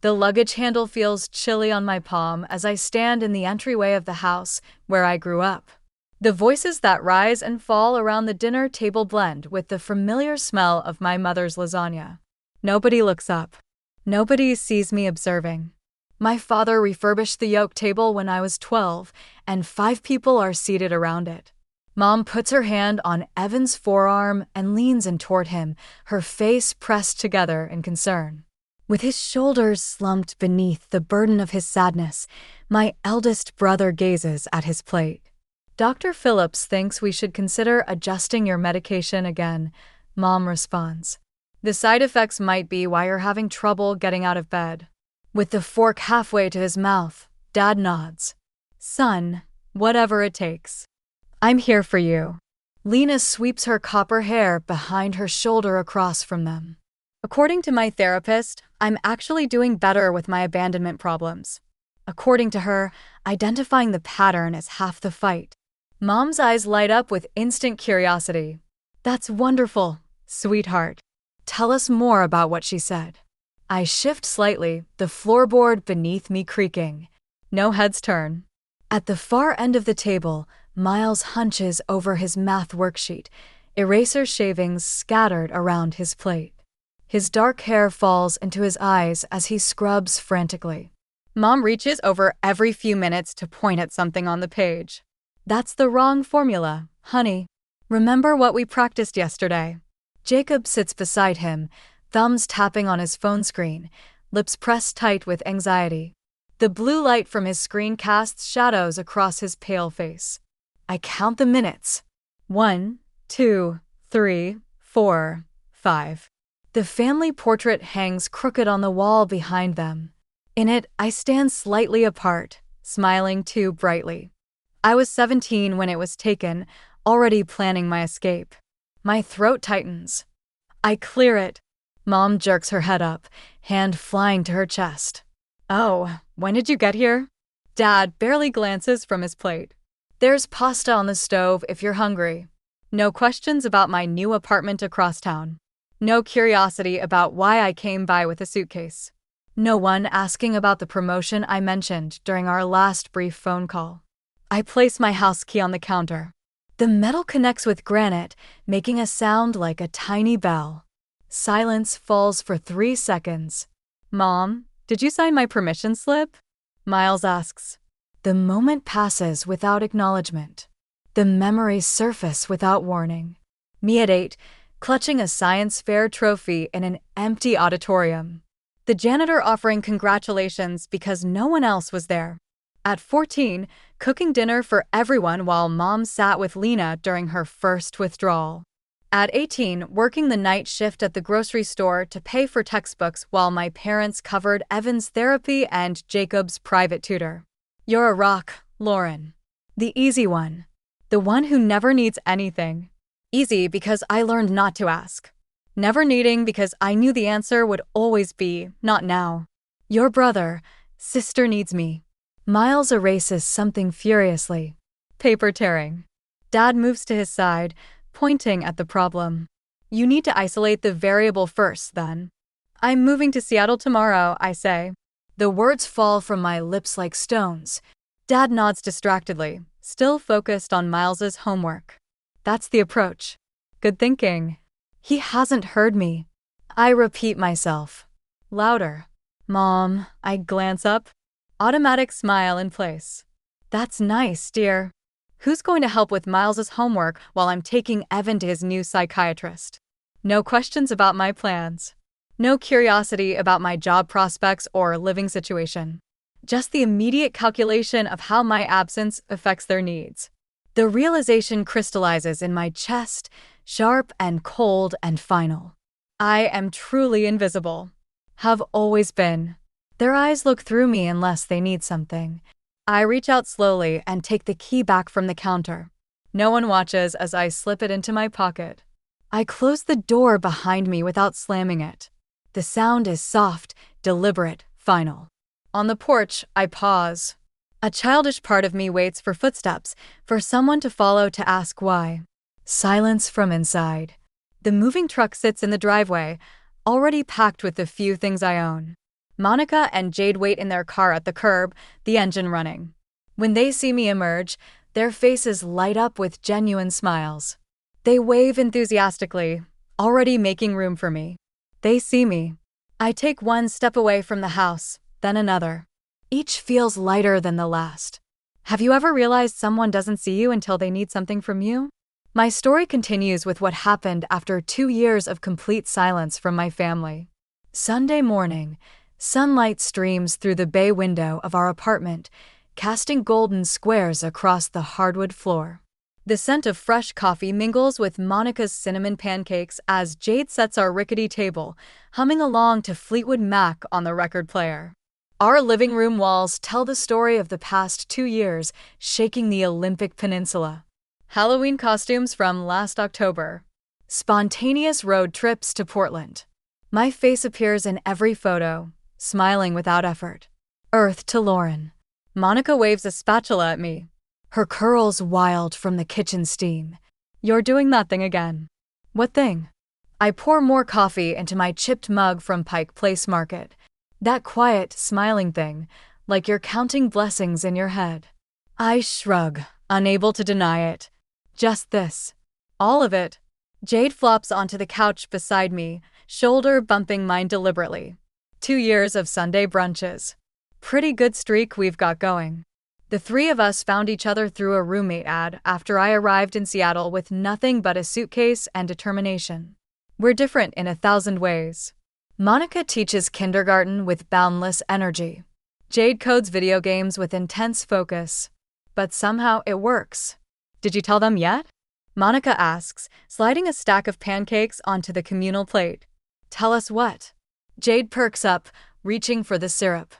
The luggage handle feels chilly on my palm as I stand in the entryway of the house where I grew up. The voices that rise and fall around the dinner table blend with the familiar smell of my mother's lasagna. Nobody looks up. Nobody sees me observing. My father refurbished the yoke table when I was 12, and 5 people are seated around it. Mom puts her hand on Evan's forearm and leans in toward him, her face pressed together in concern. With his shoulders slumped beneath the burden of his sadness, my eldest brother gazes at his plate. Dr. Phillips thinks we should consider adjusting your medication again, Mom responds. The side effects might be why you're having trouble getting out of bed. With the fork halfway to his mouth, Dad nods. Son, whatever it takes. I'm here for you. Lena sweeps her copper hair behind her shoulder across from them. According to my therapist, I'm actually doing better with my abandonment problems. According to her, identifying the pattern is half the fight. Mom's eyes light up with instant curiosity. That's wonderful, sweetheart. Tell us more about what she said. I shift slightly, the floorboard beneath me creaking. No heads turn. At the far end of the table, Miles hunches over his math worksheet, eraser shavings scattered around his plate. His dark hair falls into his eyes as he scrubs frantically. Mom reaches over every few minutes to point at something on the page. That's the wrong formula, honey. Remember what we practiced yesterday? Jacob sits beside him, thumbs tapping on his phone screen, lips pressed tight with anxiety. The blue light from his screen casts shadows across his pale face. I count the minutes. 1, 2, 3, 4, 5. The family portrait hangs crooked on the wall behind them. In it, I stand slightly apart, smiling too brightly. I was 17 when it was taken, already planning my escape. My throat tightens. I clear it. Mom jerks her head up, hand flying to her chest. Oh, when did you get here? Dad barely glances from his plate. There's pasta on the stove if you're hungry. No questions about my new apartment across town. No curiosity about why I came by with a suitcase. No one asking about the promotion I mentioned during our last brief phone call. I place my house key on the counter. The metal connects with granite, making a sound like a tiny bell. Silence falls for 3 seconds. Mom, did you sign my permission slip? Miles asks. The moment passes without acknowledgement. The memories surface without warning. Me at 8, clutching a science fair trophy in an empty auditorium. The janitor offering congratulations because no one else was there. At 14, cooking dinner for everyone while Mom sat with Lena during her first withdrawal. At 18, working the night shift at the grocery store to pay for textbooks while my parents covered Evan's therapy and Jacob's private tutor. You're a rock, Lauren. The easy one. The one who never needs anything. Easy because I learned not to ask. Never needing because I knew the answer would always be, not now. Your brother, sister needs me. Miles erases something furiously. Paper tearing. Dad moves to his side, pointing at the problem. You need to isolate the variable first, then. I'm moving to Seattle tomorrow, I say. The words fall from my lips like stones. Dad nods distractedly, still focused on Miles's homework. That's the approach. Good thinking. He hasn't heard me. I repeat myself. Louder. Mom, I glance up. Automatic smile in place. That's nice, dear. Who's going to help with Miles's homework while I'm taking Evan to his new psychiatrist? No questions about my plans. No curiosity about my job prospects or living situation. Just the immediate calculation of how my absence affects their needs. The realization crystallizes in my chest, sharp and cold and final. I am truly invisible. Have always been. Their eyes look through me unless they need something. I reach out slowly and take the key back from the counter. No one watches as I slip it into my pocket. I close the door behind me without slamming it. The sound is soft, deliberate, final. On the porch, I pause. A childish part of me waits for footsteps, for someone to follow to ask why. Silence from inside. The moving truck sits in the driveway, already packed with the few things I own. Monica and Jade wait in their car at the curb, the engine running. When they see me emerge, their faces light up with genuine smiles. They wave enthusiastically, already making room for me. They see me. I take one step away from the house, then another. Each feels lighter than the last. Have you ever realized someone doesn't see you until they need something from you? My story continues with what happened after 2 years of complete silence from my family. Sunday morning, sunlight streams through the bay window of our apartment, casting golden squares across the hardwood floor. The scent of fresh coffee mingles with Monica's cinnamon pancakes as Jade sets our rickety table, humming along to Fleetwood Mac on the record player. Our living room walls tell the story of the past 2 years, shaking the Olympic Peninsula. Halloween costumes from last October. Spontaneous road trips to Portland. My face appears in every photo, smiling without effort. Earth to Lauren. Monica waves a spatula at me, her curls wild from the kitchen steam. You're doing that thing again. What thing? I pour more coffee into my chipped mug from Pike Place Market. That quiet, smiling thing, like you're counting blessings in your head. I shrug, unable to deny it. Just this. All of it. Jade flops onto the couch beside me, shoulder bumping mine deliberately. 2 years of Sunday brunches. Pretty good streak we've got going. The three of us found each other through a roommate ad after I arrived in Seattle with nothing but a suitcase and determination. We're different in 1,000 ways. Monica teaches kindergarten with boundless energy. Jade codes video games with intense focus. But somehow it works. Did you tell them yet? Monica asks, sliding a stack of pancakes onto the communal plate. Tell us what? Jade perks up, reaching for the syrup.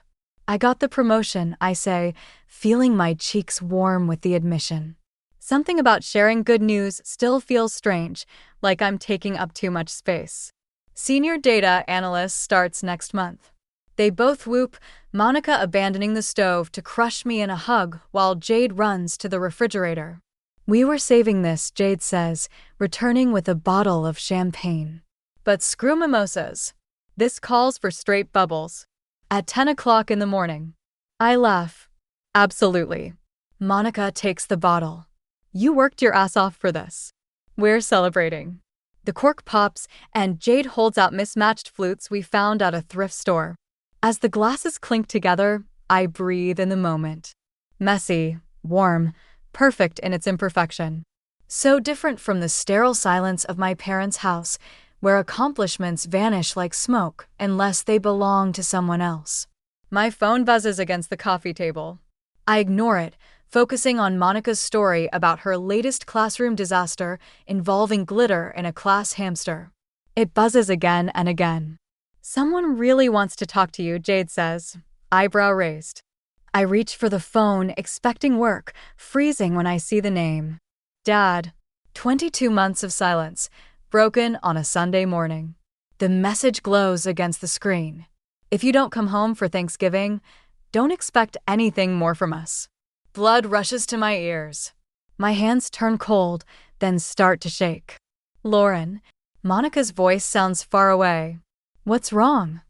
I got the promotion, I say, feeling my cheeks warm with the admission. Something about sharing good news still feels strange, like I'm taking up too much space. Senior data analyst starts next month. They both whoop, Monica abandoning the stove to crush me in a hug while Jade runs to the refrigerator. We were saving this, Jade says, returning with a bottle of champagne. But screw mimosas. This calls for straight bubbles. At 10 o'clock in the morning. I laugh. Absolutely. Monica takes the bottle. You worked your ass off for this. We're celebrating. The cork pops, and Jade holds out mismatched flutes we found at a thrift store. As the glasses clink together, I breathe in the moment. Messy, warm, perfect in its imperfection. So different from the sterile silence of my parents' house, where accomplishments vanish like smoke unless they belong to someone else. My phone buzzes against the coffee table. I ignore it, focusing on Monica's story about her latest classroom disaster involving glitter in a class hamster. It buzzes again and again. Someone really wants to talk to you, Jade says, eyebrow raised. I reach for the phone, expecting work, freezing when I see the name. Dad. 22 months of silence, broken on a Sunday morning. The message glows against the screen. If you don't come home for Thanksgiving, don't expect anything more from us. Blood rushes to my ears. My hands turn cold, then start to shake. Lauren. Monica's voice sounds far away. What's wrong?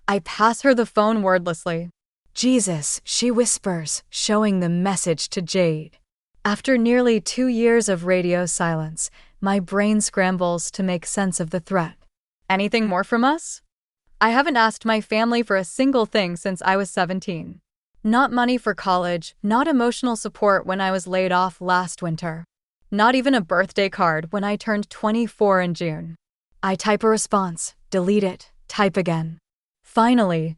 I pass her the phone wordlessly. Jesus, she whispers, showing the message to Jade. After nearly 2 years of radio silence, my brain scrambles to make sense of the threat. Anything more from us? I haven't asked my family for a single thing since I was 17. Not money for college, not emotional support when I was laid off last winter. Not even a birthday card when I turned 24 in June. I type a response, delete it, type again. Finally,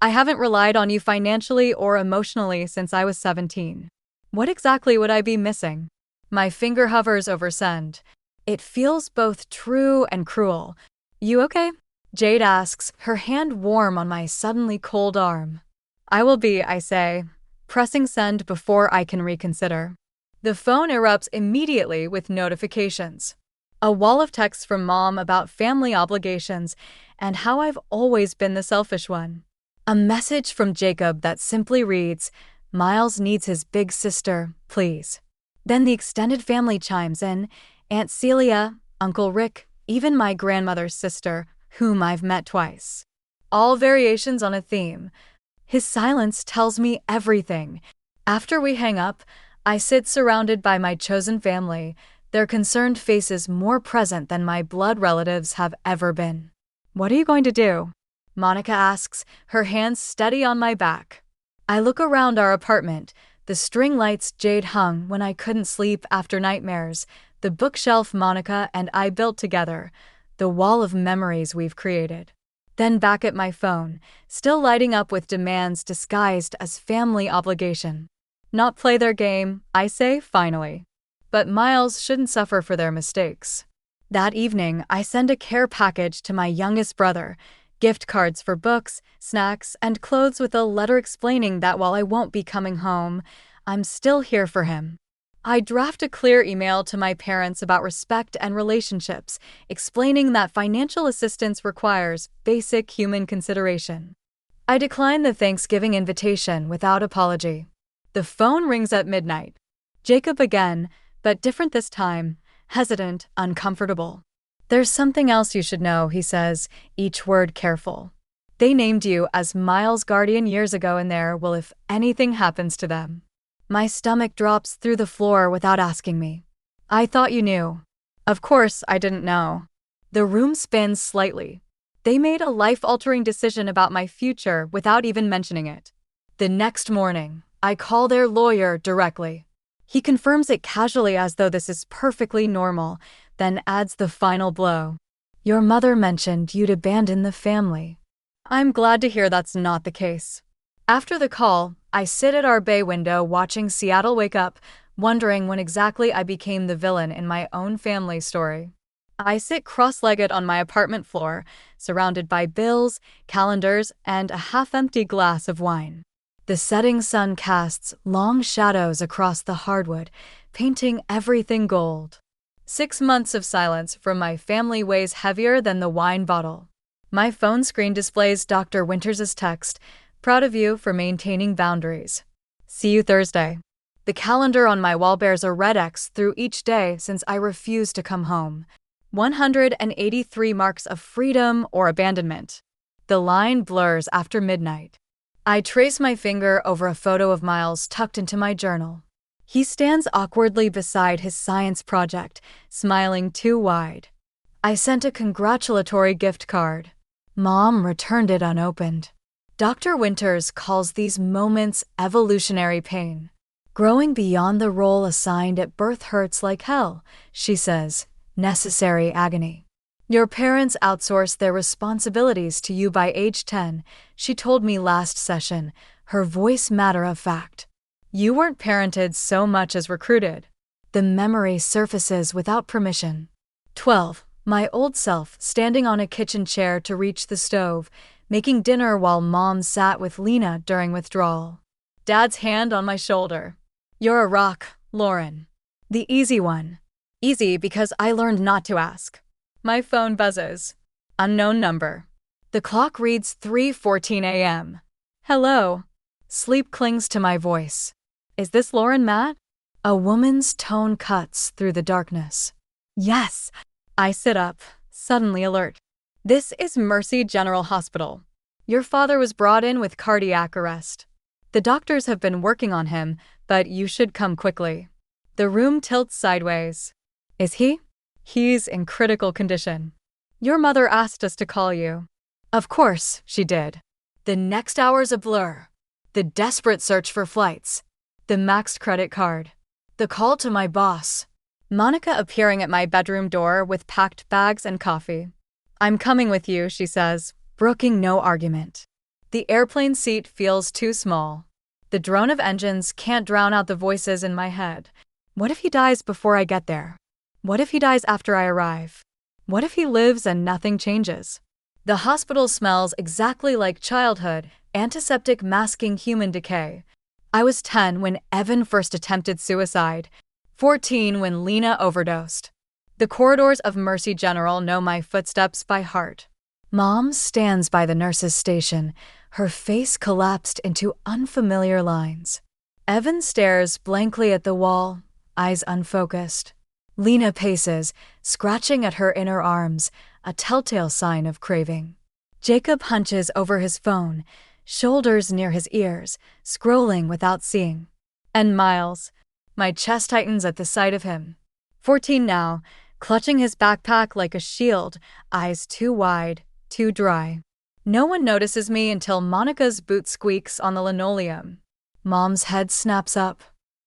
I haven't relied on you financially or emotionally since I was 17. What exactly would I be missing? My finger hovers over send. It feels both true and cruel. You okay? Jade asks, her hand warm on my suddenly cold arm. I will be, I say, pressing send before I can reconsider. The phone erupts immediately with notifications. A wall of texts from Mom about family obligations and how I've always been the selfish one. A message from Jacob that simply reads, Miles needs his big sister, please. Then the extended family chimes in, Aunt Celia, Uncle Rick, even my grandmother's sister, whom I've met twice. all variations on a theme. His silence tells me everything. After we hang up, I sit surrounded by my chosen family, their concerned faces more present than my blood relatives have ever been. "What are you going to do?" Monica asks, her hands steady on my back. I look around our apartment, the string lights jade hung when I couldn't sleep after nightmares, the bookshelf Monica and I built together, the wall of memories we've created. Then back at my phone, still lighting up with demands disguised as family obligation. Not play their game, I say, finally. But Miles shouldn't suffer for their mistakes. That evening, I send a care package to my youngest brother, gift cards for books, snacks, and clothes with a letter explaining that while I won't be coming home, I'm still here for him. I draft a clear email to my parents about respect and relationships, explaining that financial assistance requires basic human consideration. I decline the Thanksgiving invitation without apology. The phone rings at midnight. Jacob again, but different this time, hesitant, uncomfortable. "There's something else you should know," he says, each word careful. "They named you as Miles' guardian years ago, and there will if anything happens to them." My stomach drops through the floor without asking me. "I thought you knew." Of course I didn't know. The room spins slightly. They made a life-altering decision about my future without even mentioning it. The next morning, I call their lawyer directly. He confirms it casually as though this is perfectly normal, then adds the final blow. "Your mother mentioned you'd abandon the family." I'm glad to hear that's not the case. After the call, I sit at our bay window watching Seattle wake up, wondering when exactly I became the villain in my own family story. I sit cross-legged on my apartment floor, surrounded by bills, calendars, and a half-empty glass of wine. The setting sun casts long shadows across the hardwood, painting everything gold. 6 months of silence from my family weighs heavier than the wine bottle. My phone screen displays Dr. Winters' text, "Proud of you for maintaining boundaries. See you Thursday." The calendar on my wall bears a red X through each day since I refused to come home. 183 marks of freedom or abandonment. The line blurs after midnight. I trace my finger over a photo of Miles tucked into my journal. He stands awkwardly beside his science project, smiling too wide. I sent a congratulatory gift card. Mom returned it unopened. Dr. Winters calls these moments evolutionary pain. "Growing beyond the role assigned at birth hurts like hell," she says, "necessary agony." "Your parents outsourced their responsibilities to you by age 10, she told me last session, her voice matter of fact. "You weren't parented so much as recruited." The memory surfaces without permission. 12. My old self standing on a kitchen chair to reach the stove, making dinner while Mom sat with Lena during withdrawal. Dad's hand on my shoulder. "You're a rock, Lauren." The easy one. Easy because I learned not to ask. My phone buzzes. Unknown number. The clock reads 3:14 a.m. "Hello." Sleep clings to my voice. "Is this Lauren Matt?" A woman's tone cuts through the darkness. "Yes." I sit up, suddenly alert. "This is Mercy General Hospital. Your father was brought in with cardiac arrest. The doctors have been working on him, but you should come quickly." The room tilts sideways. "Is he?" "He's in critical condition. Your mother asked us to call you." Of course, she did. The next hour's a blur. The desperate search for flights. The maxed credit card. The call to my boss. Monica appearing at my bedroom door with packed bags and coffee. "I'm coming with you," she says, brooking no argument. The airplane seat feels too small. The drone of engines can't drown out the voices in my head. What if he dies before I get there? What if he dies after I arrive? What if he lives and nothing changes? The hospital smells exactly like childhood, antiseptic masking human decay. I was 10 when Evan first attempted suicide, 14 when Lena overdosed. The corridors of Mercy General know my footsteps by heart. Mom stands by the nurse's station, her face collapsed into unfamiliar lines. Evan stares blankly at the wall, eyes unfocused. Lena paces, scratching at her inner arms, a telltale sign of craving. Jacob hunches over his phone, shoulders near his ears, scrolling without seeing. And Miles. My chest tightens at the sight of him. 14 now, clutching his backpack like a shield, eyes too wide, too dry. No one notices me until Monica's boot squeaks on the linoleum. Mom's head snaps up.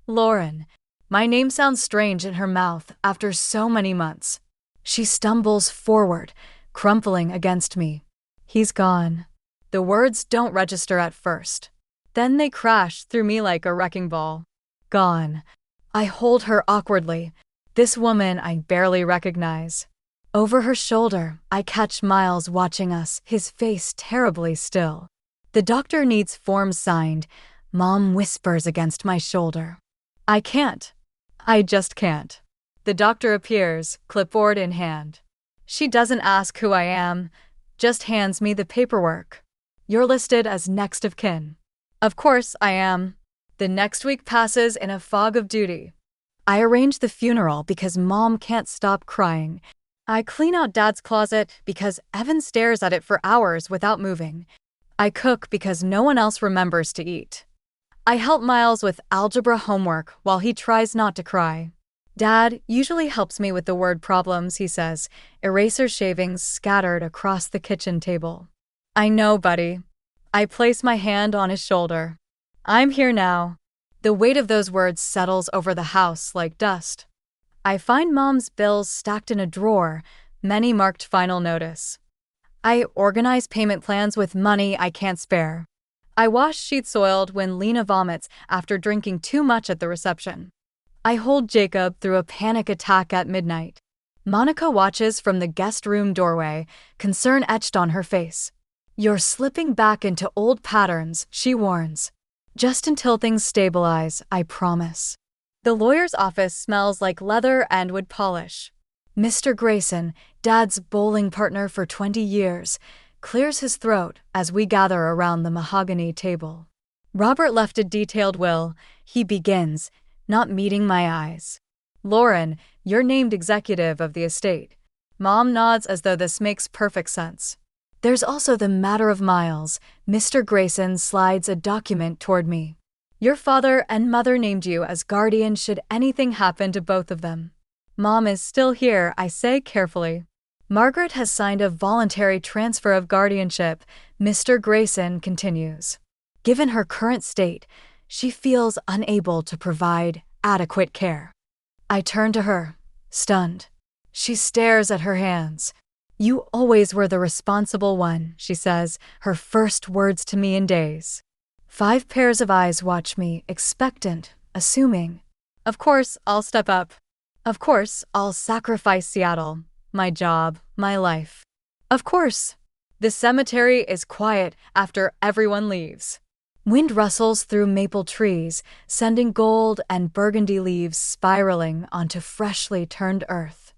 Lauren. My name sounds strange in her mouth after so many months. She stumbles forward, crumpling against me. He's gone. The words don't register at first. Then they crash through me like a wrecking ball. Gone. I hold her awkwardly, this woman I barely recognize. Over her shoulder, I catch Miles watching us, his face terribly still. The doctor needs forms signed. Mom whispers against my shoulder. I can't. I just can't. The doctor appears, clipboard in hand. She doesn't ask who I am, just hands me the paperwork. You're listed as next of kin. Of course I am. The next week passes in a fog of duty. I arrange the funeral because Mom can't stop crying. I clean out Dad's closet because Evan stares at it for hours without moving. I cook because no one else remembers to eat. I help Miles with algebra homework while he tries not to cry. Dad usually helps me with the word problems, he says, eraser shavings scattered across the kitchen table. I know, buddy. I place my hand on his shoulder. I'm here now. The weight of those words settles over the house like dust. I find Mom's bills stacked in a drawer, many marked final notice. I organize payment plans with money I can't spare. I wash sheets soiled when Lena vomits after drinking too much at the reception. I hold Jacob through a panic attack at midnight. Monica watches from the guest room doorway, concern etched on her face. You're slipping back into old patterns, she warns. Just until things stabilize, I promise. The lawyer's office smells like leather and wood polish. Mr. Grayson, Dad's bowling partner for 20 years, clears his throat as we gather around the mahogany table. Robert left a detailed will, he begins, not meeting my eyes. Lauren, you're named executive of the estate. Mom nods as though this makes perfect sense. There's also the matter of Miles. Mr. Grayson slides a document toward me. Your father and mother named you as guardian should anything happen to both of them. Mom is still here, I say carefully. Margaret has signed a voluntary transfer of guardianship, Mr. Grayson continues. Given her current state, she feels unable to provide adequate care. I turn to her, stunned. She stares at her hands. You always were the responsible one, she says, her first words to me in days. 5 pairs of eyes watch me, expectant, assuming. Of course, I'll step up. Of course, I'll sacrifice Seattle, my job, my life. Of course. The cemetery is quiet after everyone leaves. Wind rustles through maple trees, sending gold and burgundy leaves spiraling onto freshly turned earth.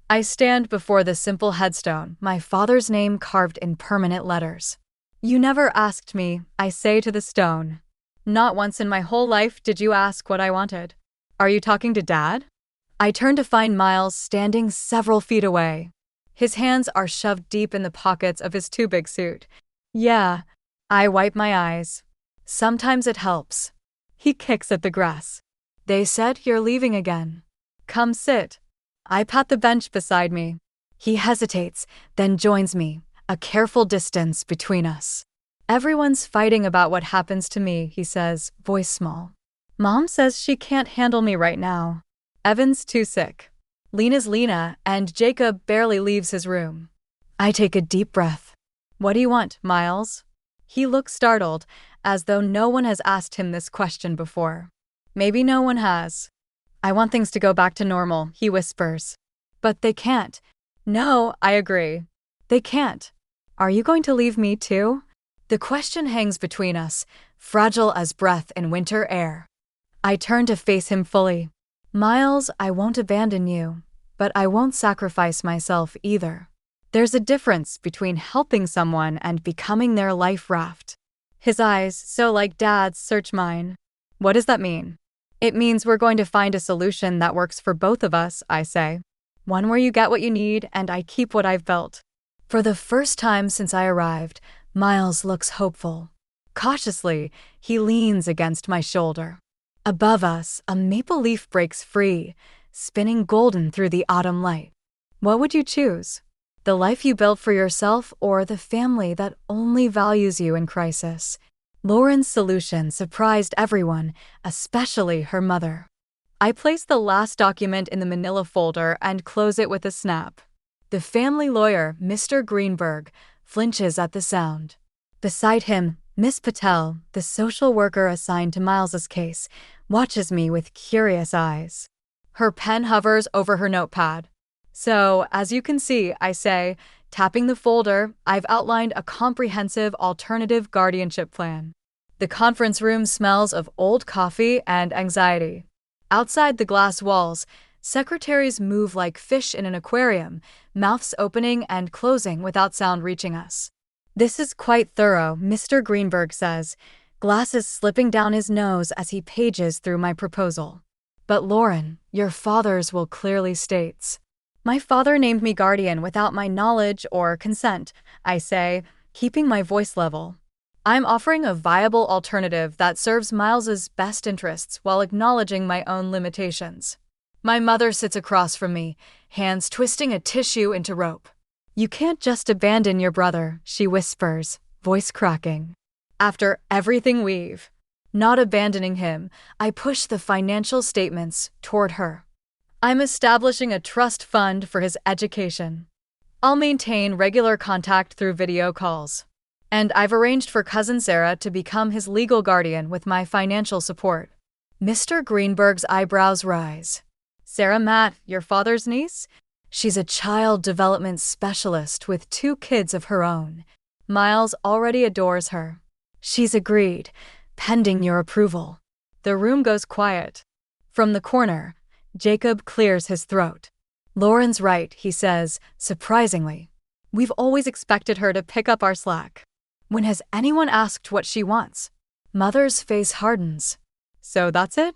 I stand before the simple headstone, my father's name carved in permanent letters. You never asked me, I say to the stone. Not once in my whole life did you ask what I wanted. Are you talking to Dad? I turn to find Miles standing several feet away. His hands are shoved deep in the pockets of his too big suit. Yeah. I wipe my eyes. Sometimes it helps. He kicks at the grass. They said you're leaving again. Come sit. I pat the bench beside me. He hesitates, then joins me, a careful distance between us. Everyone's fighting about what happens to me, he says, voice small. Mom says she can't handle me right now. Evan's too sick. Lena's Lena, and Jacob barely leaves his room. I take a deep breath. What do you want, Miles? He looks startled, as though no one has asked him this question before. Maybe no one has. I want things to go back to normal, he whispers. But they can't. No, I agree. They can't. Are you going to leave me too? The question hangs between us, fragile as breath in winter air. I turn to face him fully. Miles, I won't abandon you, but I won't sacrifice myself either. There's a difference between helping someone and becoming their life raft. His eyes, so like Dad's, search mine. What does that mean? It means we're going to find a solution that works for both of us, I say. One where you get what you need and I keep what I've built. For the first time since I arrived, Miles looks hopeful. Cautiously, he leans against my shoulder. Above us, a maple leaf breaks free, spinning golden through the autumn light. What would you choose? The life you built for yourself or the family that only values you in crisis? Lauren's solution surprised everyone, especially her mother. I place the last document in the manila folder and close it with a snap. The family lawyer, Mr. Greenberg, flinches at the sound. Beside him, Miss Patel, the social worker assigned to Miles's case, watches me with curious eyes. Her pen hovers over her notepad. So, as you can see, I say, tapping the folder, I've outlined a comprehensive alternative guardianship plan. The conference room smells of old coffee and anxiety. Outside the glass walls, secretaries move like fish in an aquarium, mouths opening and closing without sound reaching us. This is quite thorough, Mr. Greenberg says, glasses slipping down his nose as he pages through my proposal. But Lauren, your father's will clearly states. My father named me guardian without my knowledge or consent, I say, keeping my voice level. I'm offering a viable alternative that serves Miles's best interests while acknowledging my own limitations. My mother sits across from me, hands twisting a tissue into rope. You can't just abandon your brother, she whispers, voice cracking. After everything we've. Not abandoning him, I push the financial statements toward her. I'm establishing a trust fund for his education. I'll maintain regular contact through video calls. And I've arranged for cousin Sarah to become his legal guardian with my financial support. Mr. Greenberg's eyebrows rise. Sarah Matt, your father's niece? She's a child development specialist with 2 kids of her own. Miles already adores her. She's agreed, pending your approval. The room goes quiet. From the corner, Jacob clears his throat. Lauren's right, he says, surprisingly. We've always expected her to pick up our slack. When has anyone asked what she wants? Mother's face hardens. So that's it?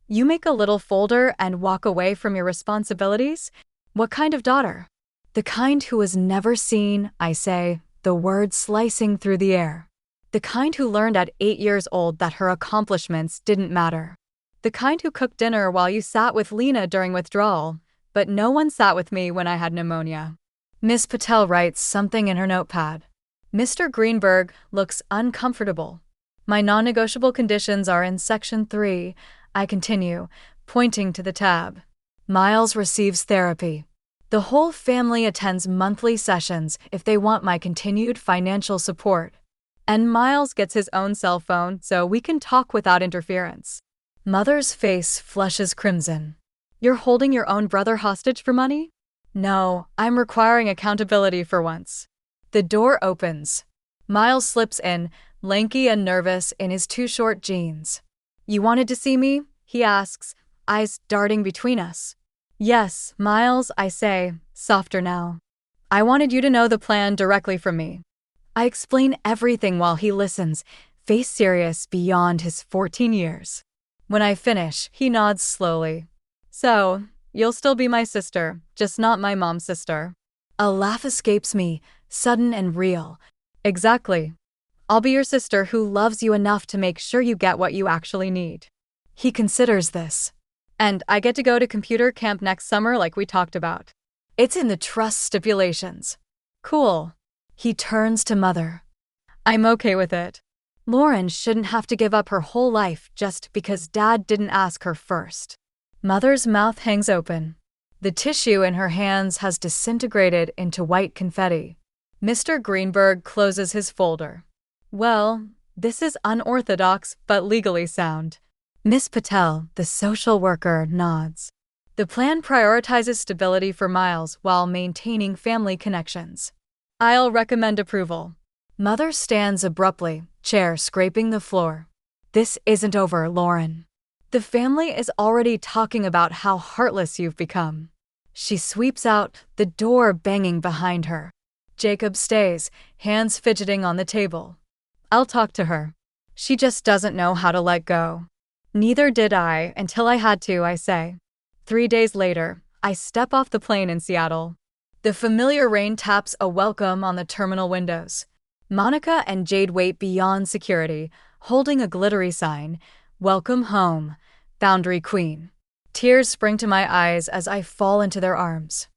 You make a little folder and walk away from your responsibilities? What kind of daughter? The kind who was never seen, I say, the word slicing through the air. The kind who learned at 8 years old that her accomplishments didn't matter. The kind who cooked dinner while you sat with Lena during withdrawal, but no one sat with me when I had pneumonia. Miss Patel writes something in her notepad. Mr. Greenberg looks uncomfortable. My non-negotiable conditions are in Section 3, I continue, pointing to the tab. Miles receives therapy. The whole family attends monthly sessions if they want my continued financial support. And Miles gets his own cell phone so we can talk without interference. Mother's face flushes crimson. You're holding your own brother hostage for money? No, I'm requiring accountability for once. The door opens. Miles slips in, lanky and nervous in his 2 short jeans. You wanted to see me? He asks, eyes darting between us. Yes, Miles, I say, softer now. I wanted you to know the plan directly from me. I explain everything while he listens, face serious beyond his 14 years. When I finish, he nods slowly. So, you'll still be my sister, just not my mom's sister. A laugh escapes me, sudden and real. Exactly. I'll be your sister who loves you enough to make sure you get what you actually need. He considers this. And I get to go to computer camp next summer like we talked about. It's in the trust stipulations. Cool. He turns to Mother. I'm okay with it. Lauren shouldn't have to give up her whole life just because Dad didn't ask her first. Mother's mouth hangs open. The tissue in her hands has disintegrated into white confetti. Mr. Greenberg closes his folder. Well, this is unorthodox but legally sound. Miss Patel, the social worker, nods. The plan prioritizes stability for Miles while maintaining family connections. I'll recommend approval. Mother stands abruptly, chair scraping the floor. This isn't over, Lauren. The family is already talking about how heartless you've become. She sweeps out, the door banging behind her. Jacob stays, hands fidgeting on the table. I'll talk to her. She just doesn't know how to let go. Neither did I until I had to, I say. 3 days later, I step off the plane in Seattle. The familiar rain taps a welcome on the terminal windows. Monica and Jade wait beyond security, holding a glittery sign, "Welcome home, Boundary Queen." Tears spring to my eyes as I fall into their arms.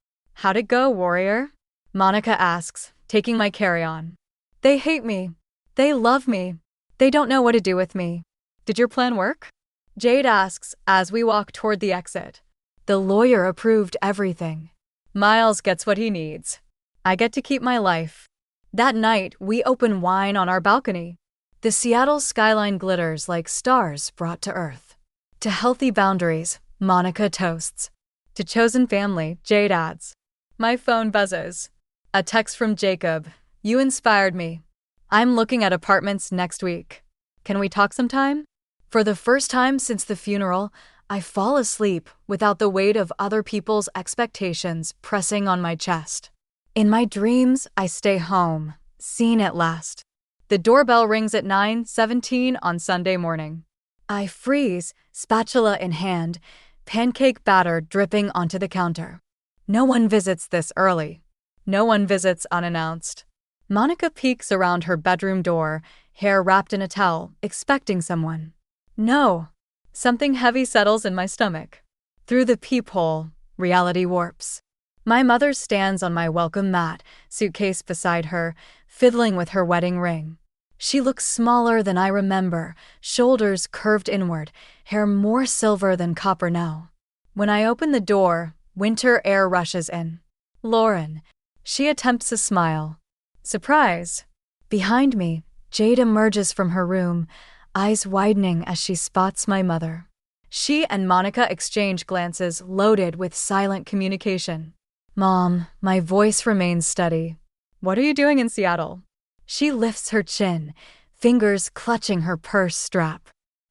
"How'd it go, warrior?" Monica asks, taking my carry-on. "They hate me. They love me. They don't know what to do with me. Did your plan work?" Jade asks as we walk toward the exit. "The lawyer approved everything. Miles gets what he needs. I get to keep my life." That night, we open wine on our balcony. The Seattle skyline glitters like stars brought to earth. "To healthy boundaries," Monica toasts. "To chosen family," Jade adds. My phone buzzes. A text from Jacob. "You inspired me. I'm looking at apartments next week. Can we talk sometime?" For the first time since the funeral, I fall asleep without the weight of other people's expectations pressing on my chest. In my dreams, I stay home, seen at last. The doorbell rings at 9:17 on Sunday morning. I freeze, spatula in hand, pancake batter dripping onto the counter. No one visits this early. No one visits unannounced. Monica peeks around her bedroom door, hair wrapped in a towel, expecting someone. No. Something heavy settles in my stomach. Through the peephole, reality warps. My mother stands on my welcome mat, suitcase beside her, fiddling with her wedding ring. She looks smaller than I remember, shoulders curved inward, hair more silver than copper now. When I open the door, winter air rushes in. "Lauren." She attempts a smile. "Surprise." Behind me, Jade emerges from her room, eyes widening as she spots my mother. She and Monica exchange glances loaded with silent communication. "Mom," my voice remains steady. "What are you doing in Seattle?" She lifts her chin, fingers clutching her purse strap.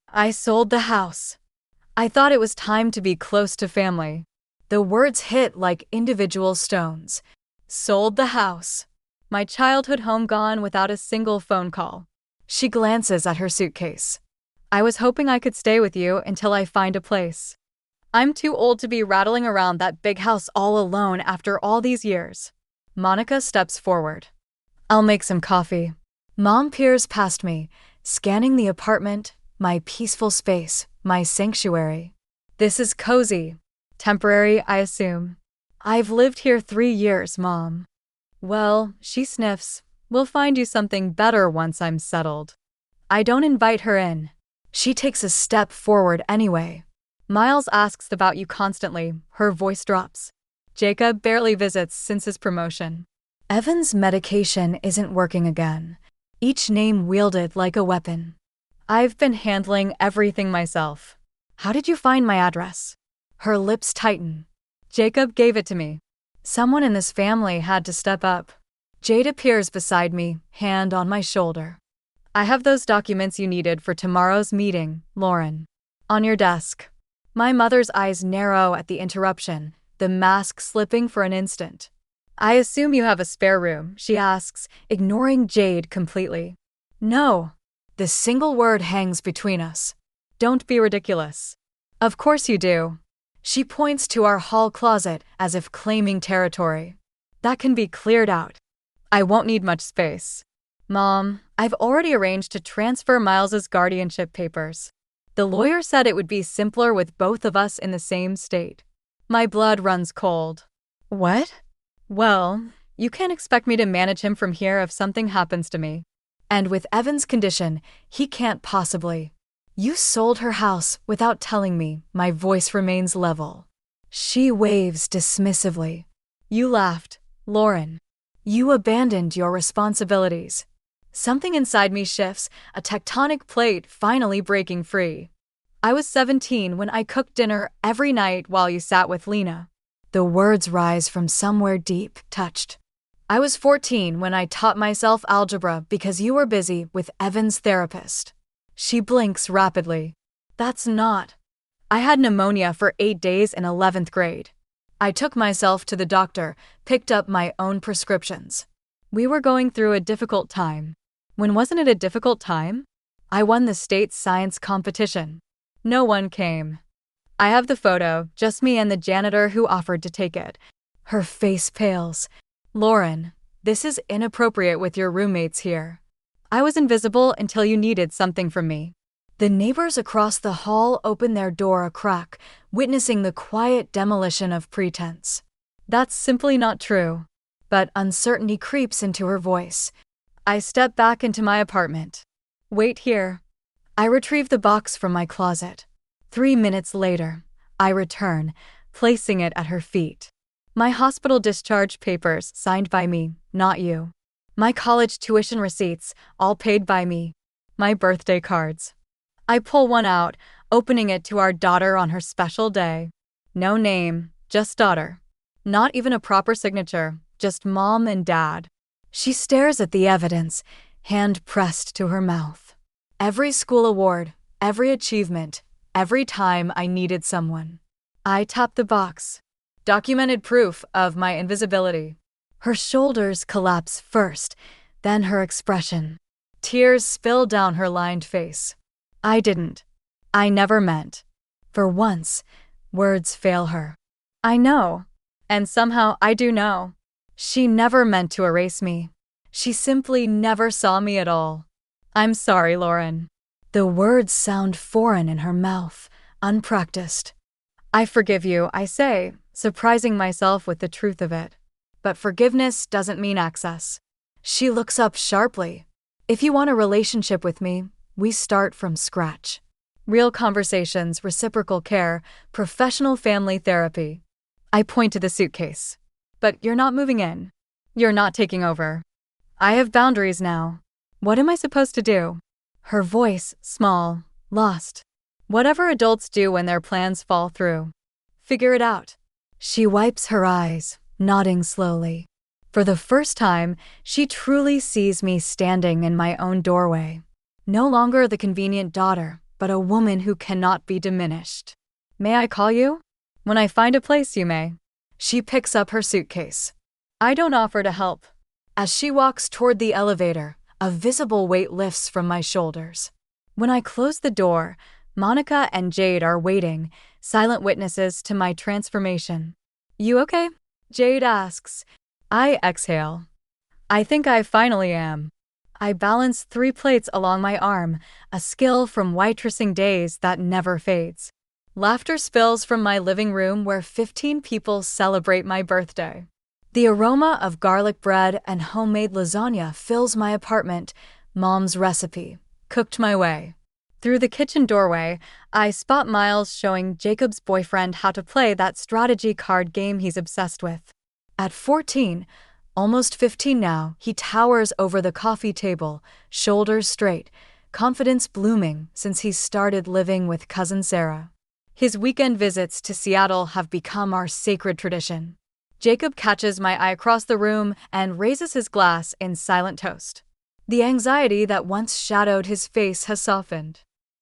"I sold the house. I thought it was time to be close to family." The words hit like individual stones. Sold the house. My childhood home gone without a single phone call. She glances at her suitcase. "I was hoping I could stay with you until I find a place. I'm too old to be rattling around that big house all alone after all these years." Monica steps forward. "I'll make some coffee." Mom peers past me, scanning the apartment, my peaceful space, my sanctuary. "This is cozy. Temporary, I assume." "I've lived here 3 years, Mom." "Well," she sniffs, "we'll find you something better once I'm settled." I don't invite her in. She takes a step forward anyway. "Miles asks about you constantly," her voice drops. "Jacob barely visits since his promotion. Evan's medication isn't working again," each name wielded like a weapon. "I've been handling everything myself." "How did you find my address?" Her lips tighten. "Jacob gave it to me. Someone in this family had to step up." Jade appears beside me, hand on my shoulder. "I have those documents you needed for tomorrow's meeting, Lauren. On your desk." My mother's eyes narrow at the interruption, the mask slipping for an instant. "I assume you have a spare room," she asks, ignoring Jade completely. "No." The single word hangs between us. "Don't be ridiculous." "Of course you do." She points to our hall closet as if claiming territory. "That can be cleared out. I won't need much space." "Mom, I've already arranged to transfer Miles's guardianship papers. The lawyer said it would be simpler with both of us in the same state." My blood runs cold. "What?" "Well, you can't expect me to manage him from here if something happens to me. And with Evan's condition, he can't possibly." "You sold her house without telling me." My voice remains level. She waves dismissively. "You laughed, Lauren. You abandoned your responsibilities." Something inside me shifts, a tectonic plate finally breaking free. "I was 17 when I cooked dinner every night while you sat with Lena." The words rise from somewhere deep, touched. "I was 14 when I taught myself algebra because you were busy with Evan's therapist." She blinks rapidly. "That's not." "I had pneumonia for 8 days in 11th grade. I took myself to the doctor, picked up my own prescriptions. We were going through a difficult time." "When wasn't it a difficult time?" "I won the state science competition. No one came. I have the photo, just me and the janitor who offered to take it." Her face pales. Lauren, this is inappropriate with your roommates here. I was invisible until you needed something from me. The neighbors across the hall open their door a crack, witnessing the quiet demolition of pretense. That's simply not true. But uncertainty creeps into her voice. I step back into my apartment. Wait here. I retrieve the box from my closet. 3 minutes later, I return, placing it at her feet. My hospital discharge papers, signed by me, not you. My college tuition receipts, all paid by me. My birthday cards. I pull one out, opening it to our daughter on her special day. No name, just daughter. Not even a proper signature, just mom and dad. She stares at the evidence, hand pressed to her mouth. Every school award, every achievement, every time I needed someone. I tap the box. Documented proof of my invisibility. Her shoulders collapse first, then her expression. Tears spill down her lined face. I didn't. I never meant. For once, words fail her. I know. And somehow I do know. She never meant to erase me. She simply never saw me at all. I'm sorry, Lauren. The words sound foreign in her mouth, unpracticed. I forgive you, I say, surprising myself with the truth of it. But forgiveness doesn't mean access. She looks up sharply. If you want a relationship with me, we start from scratch. Real conversations, reciprocal care, professional family therapy. I point to the suitcase. But you're not moving in. You're not taking over. I have boundaries now. What am I supposed to do? Her voice, small, lost. Whatever adults do when their plans fall through. Figure it out. She wipes her eyes, nodding slowly. For the first time, she truly sees me standing in my own doorway. No longer the convenient daughter, but a woman who cannot be diminished. May I call you? When I find a place, you may. She picks up her suitcase. I don't offer to help. As she walks toward the elevator, a visible weight lifts from my shoulders. When I close the door, Monica and Jade are waiting, silent witnesses to my transformation. You okay? Jade asks. I exhale. I think I finally am. I balance 3 plates along my arm, a skill from waitressing days that never fades. Laughter spills from my living room where 15 people celebrate my birthday. The aroma of garlic bread and homemade lasagna fills my apartment, Mom's recipe, cooked my way. Through the kitchen doorway, I spot Miles showing Jacob's boyfriend how to play that strategy card game he's obsessed with. At 14, almost 15 now, he towers over the coffee table, shoulders straight, confidence blooming since he started living with cousin Sarah. His weekend visits to Seattle have become our sacred tradition. Jacob catches my eye across the room and raises his glass in silent toast. The anxiety that once shadowed his face has softened.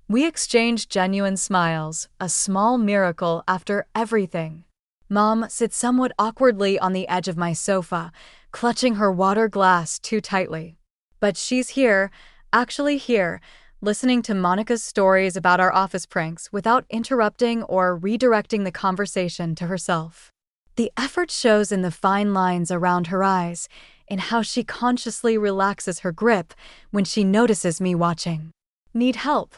We exchange genuine smiles, a small miracle after everything. Mom sits somewhat awkwardly on the edge of my sofa, clutching her water glass too tightly. But she's here, actually here, listening to Monica's stories about our office pranks without interrupting or redirecting the conversation to herself. The effort shows in the fine lines around her eyes, in how she consciously relaxes her grip when she notices me watching. Need help?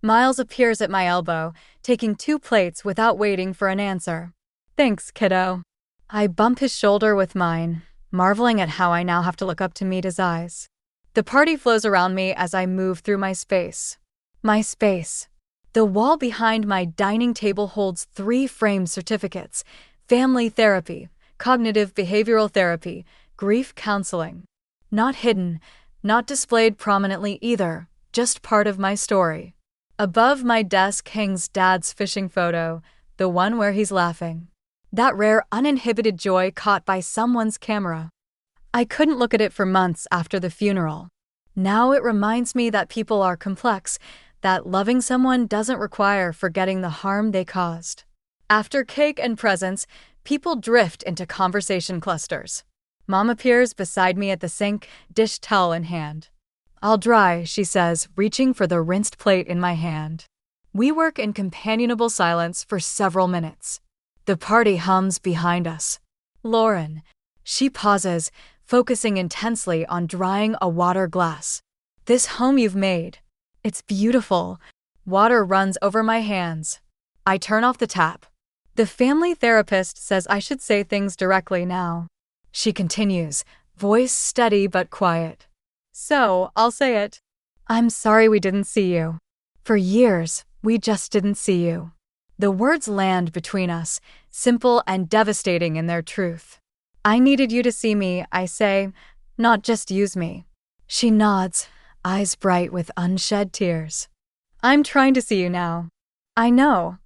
Miles appears at my elbow, taking 2 plates without waiting for an answer. Thanks, kiddo. I bump his shoulder with mine, marveling at how I now have to look up to meet his eyes. The party flows around me as I move through my space. My space. The wall behind my dining table holds 3 framed certificates: family therapy, cognitive behavioral therapy, grief counseling. Not hidden, not displayed prominently either, just part of my story. Above my desk hangs Dad's fishing photo, the one where he's laughing. That rare uninhibited joy caught by someone's camera. I couldn't look at it for months after the funeral. Now it reminds me that people are complex, that loving someone doesn't require forgetting the harm they caused. After cake and presents, people drift into conversation clusters. Mom appears beside me at the sink, dish towel in hand. I'll dry, she says, reaching for the rinsed plate in my hand. We work in companionable silence for several minutes. The party hums behind us. Lauren. She pauses, focusing intensely on drying a water glass. This home you've made. It's beautiful. Water runs over my hands. I turn off the tap. The family therapist says I should say things directly now. She continues, voice steady but quiet. So, I'll say it. I'm sorry we didn't see you. For years, we just didn't see you. The words land between us, simple and devastating in their truth. I needed you to see me, I say, not just use me. She nods, eyes bright with unshed tears. I'm trying to see you now. I know.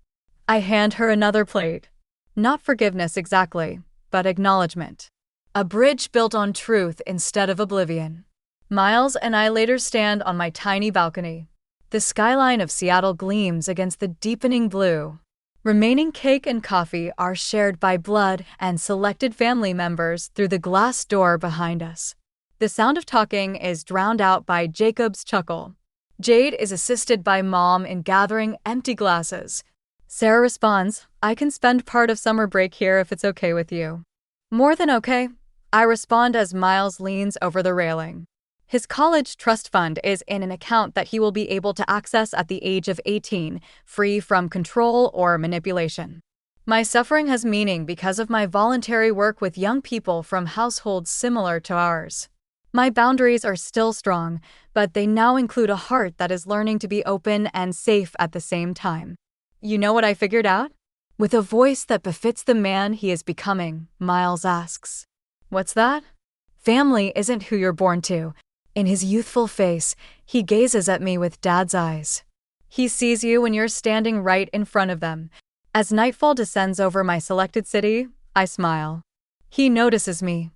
I hand her another plate. Not forgiveness exactly, but acknowledgement. A bridge built on truth instead of oblivion. Miles and I later stand on my tiny balcony. The skyline of Seattle gleams against the deepening blue. Remaining cake and coffee are shared by blood and selected family members through the glass door behind us. The sound of talking is drowned out by Jacob's chuckle. Jade is assisted by Mom in gathering empty glasses. Sarah responds, I can spend part of summer break here if it's okay with you. More than okay, I respond as Miles leans over the railing. His college trust fund is in an account that he will be able to access at the age of 18, free from control or manipulation. My suffering has meaning because of my voluntary work with young people from households similar to ours. My boundaries are still strong, but they now include a heart that is learning to be open and safe at the same time. You know what I figured out? With a voice that befits the man he is becoming, Miles asks. What's that? Family isn't who you're born to. In his youthful face, he gazes at me with Dad's eyes. He sees you when you're standing right in front of them. As nightfall descends over my selected city, I smile. He notices me,